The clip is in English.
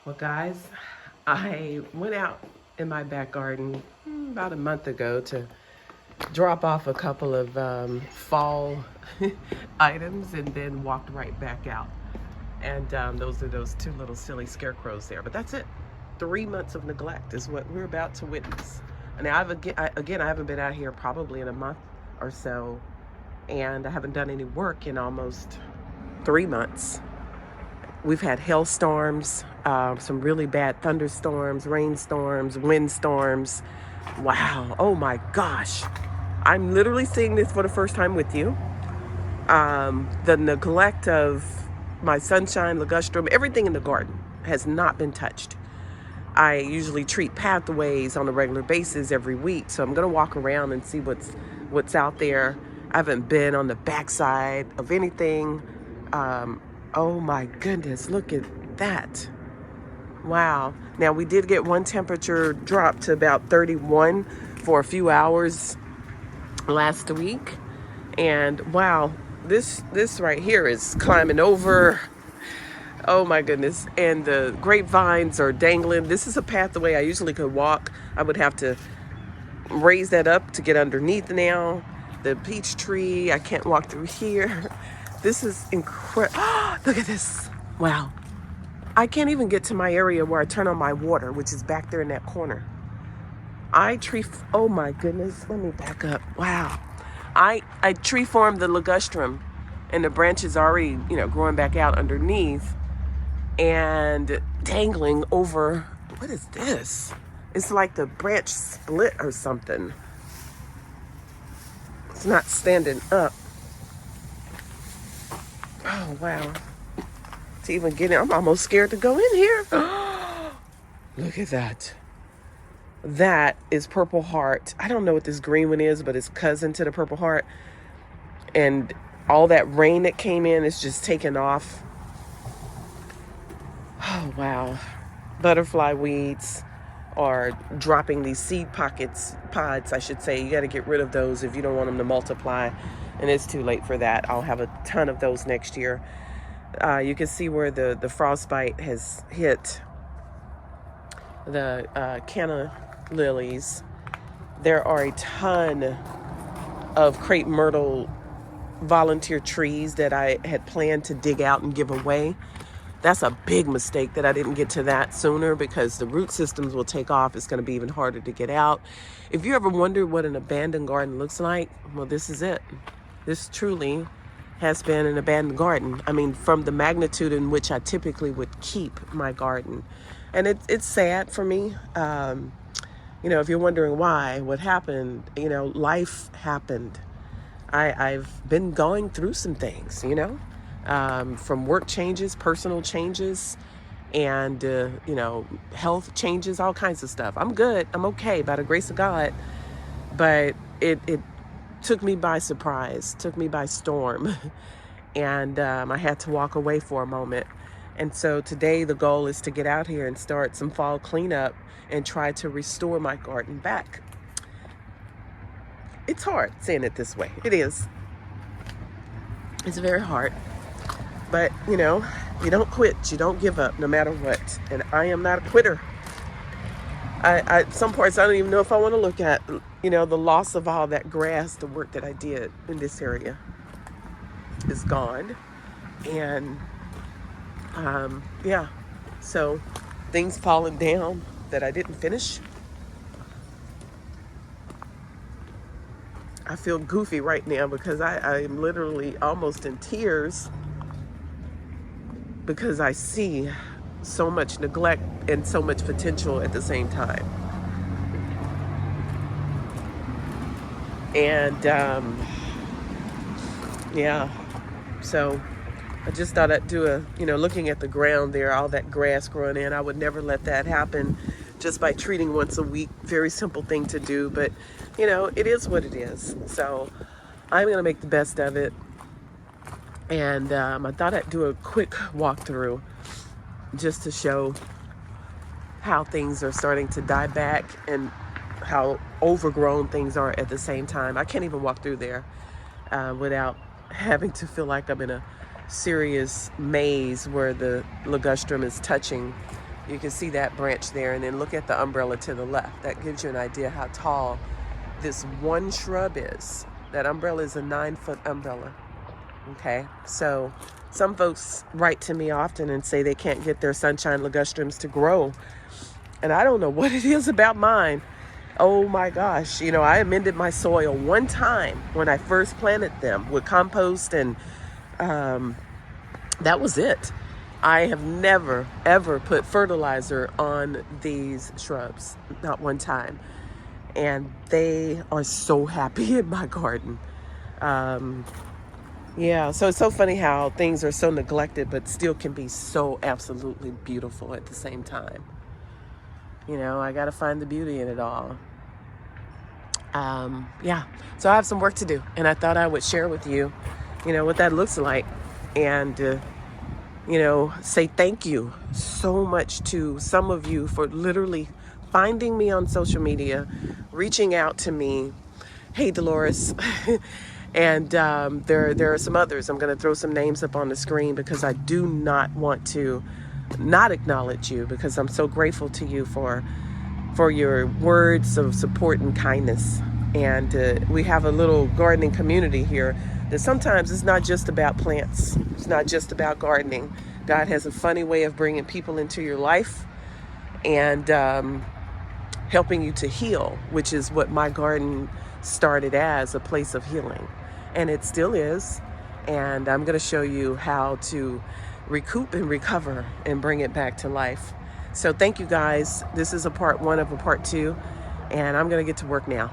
Well, guys, I went out in my back garden about a month ago to drop off a couple of fall items and then walked right back out. And those are those two little silly scarecrows there. But that's it. 3 months of neglect is what we're about to witness. And I haven't been out here probably in a month or so, and I haven't done any work in almost 3 months. We've had hailstorms, some really bad thunderstorms, rainstorms, windstorms. Wow. Oh my gosh. I'm literally seeing this for the first time with you. The neglect of my sunshine, ligustrum, everything in the garden has not been touched. I usually treat pathways on a regular basis every week, so I'm going to walk around and see what's out there. I haven't been on the backside of anything. Oh my goodness, look at that. Wow. Now we did get one temperature drop to about 31 for a few hours last week. And wow, this right here is climbing over. Oh my goodness. And the grapevines are dangling. This is a pathway I usually could walk. I would have to raise that up to get underneath now. The peach tree, I can't walk through here. This is incredible. Look at this. Wow. I can't even get to my area where I turn on my water, which is back there in that corner. Oh my goodness. Let me back up. Wow. I tree formed the ligustrum, and the branches already, growing back out underneath and dangling over. What is this? It's like the branch split or something. It's not standing up. Oh, wow. To even get in, I'm almost scared to go in here. Look at that. That is Purple Heart. I don't know what this green one is, but it's cousin to the Purple Heart. And all that rain that came in is just taken off. Oh, wow. Butterfly weeds are dropping these pods, I should say. You got to get rid of those if you don't want them to multiply. And it's too late for that. I'll have a ton of those next year. You can see where the frostbite has hit the canna lilies. There are a ton of crepe myrtle volunteer trees that I had planned to dig out and give away. That's a big mistake that I didn't get to that sooner, because the root systems will take off. It's going to be even harder to get out. If you ever wondered what an abandoned garden looks like, well, this is it. This truly has been an abandoned garden. I mean, from the magnitude in which I typically would keep my garden. And it's sad for me. If you're wondering why, what happened, life happened. I've been going through some things, from work changes, personal changes, and, health changes, all kinds of stuff. I'm good. I'm okay by the grace of God. But it took me by surprise, took me by storm. And I had to walk away for a moment. And so today the goal is to get out here and start some fall cleanup and try to restore my garden back. It's hard saying it this way. It is. It's very hard. But, you don't quit. You don't give up no matter what. And I am not a quitter. Some parts I don't even know if I want to look at, the loss of all that grass, the work that I did in this area is gone. And, so things falling down that I didn't finish. I feel goofy right now because I'm literally almost in tears because I see so much neglect and so much potential at the same time. And, so I just thought I'd do looking at the ground there, all that grass growing in, I would never let that happen just by treating once a week. Very simple thing to do, but, it is what it is. So I'm going to make the best of it. And I thought I'd do a quick walkthrough just to show how things are starting to die back and how overgrown things are at the same time. I can't even walk through there without having to feel like I'm in a serious maze where the ligustrum is touching You can see that branch there, and then look at the umbrella to the left. That gives you an idea how tall this one shrub is. That umbrella is a 9-foot umbrella. Okay, so some folks write to me often and say they can't get their sunshine ligustrums to grow. And I don't know what it is about mine. Oh my gosh, you know, I amended my soil one time when I first planted them with compost, and that was it. I have never, ever put fertilizer on these shrubs, not one time. And they are so happy in my garden. Yeah, so it's so funny how things are so neglected, but still can be so absolutely beautiful at the same time. You know, I got to find the beauty in it all. Yeah, so I have some work to do, and I thought I would share with you, you know, what that looks like, and, you know, say thank you so much to some of you for literally finding me on social media, reaching out to me. Hey, Dolores. And there are some others. I'm going to throw some names up on the screen because I do not want to not acknowledge you, because I'm so grateful to you for your words of support and kindness. And we have a little gardening community here that sometimes it's not just about plants. It's not just about gardening. God has a funny way of bringing people into your life and helping you to heal, which is what my garden started as, a place of healing. And it still is. And I'm going to show you how to recoup and recover and bring it back to life. So thank you guys. This is a part 1 of a part 2, and I'm going to get to work now.